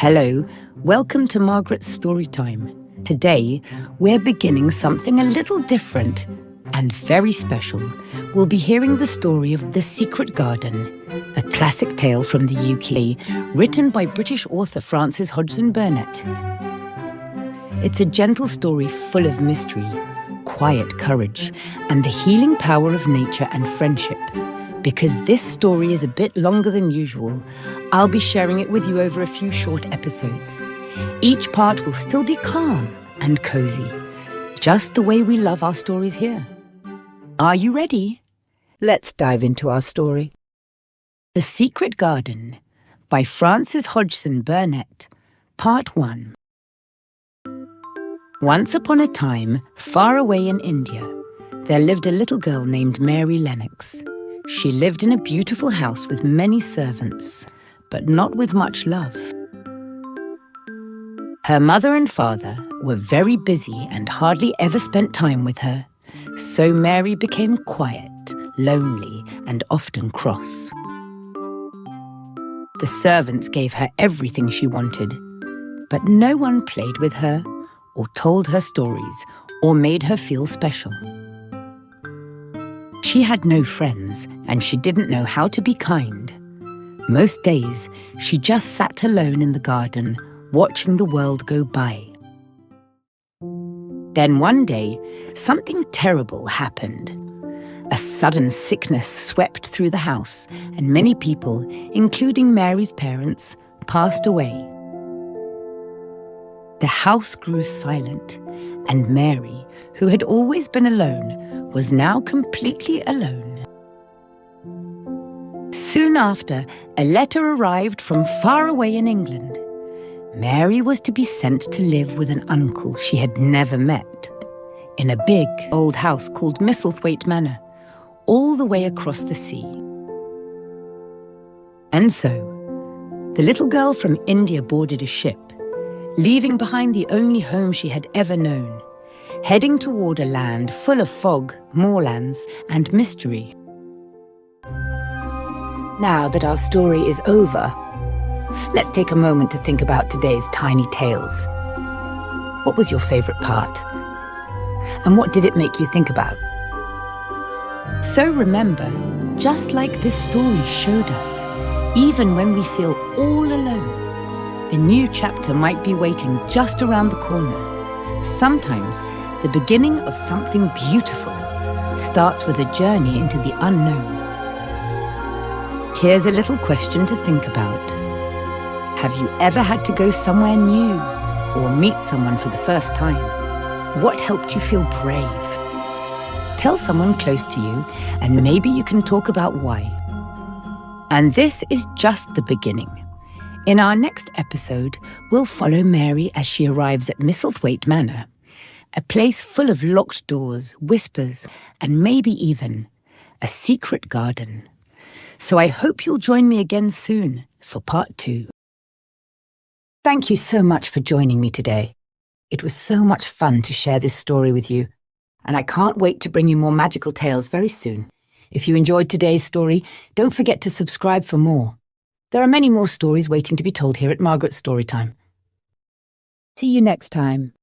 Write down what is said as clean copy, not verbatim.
Hello, welcome to Margaret's Storytime. Today, we're beginning something a little different and very special. We'll be hearing the story of The Secret Garden, a classic tale from the UK, written by British author Frances Hodgson Burnett. It's a gentle story full of mystery, quiet courage, and the healing power of nature and friendship. Because this story is a bit longer than usual, I'll be sharing it with you over a few short episodes. Each part will still be calm and cozy, just the way we love our stories here. Are you ready? Let's dive into our story. The Secret Garden by Frances Hodgson Burnett, Part 1. Once upon a time, far away in India, there lived a little girl named Mary Lennox. She lived in a beautiful house with many servants, but not with much love. Her mother and father were very busy and hardly ever spent time with her, so Mary became quiet, lonely, and often cross. The servants gave her everything she wanted, but no one played with her or told her stories or made her feel special. She had no friends, and she didn't know how to be kind. Most days, she just sat alone in the garden, watching the world go by. Then one day, something terrible happened. A sudden sickness swept through the house, and many people, including Mary's parents, passed away. The house grew silent, and Mary, who had always been alone, was now completely alone. Soon after, a letter arrived from far away in England. Mary was to be sent to live with an uncle she had never met, in a big old house called Misselthwaite Manor, all the way across the sea. And so, the little girl from India boarded a ship, leaving behind the only home she had ever known, heading toward a land full of fog, moorlands, and mystery. Now that our story is over, let's take a moment to think about today's tiny tales. What was your favorite part? And what did it make you think about? So remember, just like this story showed us, even when we feel all alone, a new chapter might be waiting just around the corner. Sometimes, the beginning of something beautiful starts with a journey into the unknown. Here's a little question to think about. Have you ever had to go somewhere new or meet someone for the first time? What helped you feel brave? Tell someone close to you, and maybe you can talk about why. And this is just the beginning. In our next episode, we'll follow Mary as she arrives at Misselthwaite Manor, a place full of locked doors, whispers, and maybe even a secret garden. So I hope you'll join me again soon for part 2. Thank you so much for joining me today. It was so much fun to share this story with you, and I can't wait to bring you more magical tales very soon. If you enjoyed today's story, don't forget to subscribe for more. There are many more stories waiting to be told here at Margaret's Storytime. See you next time.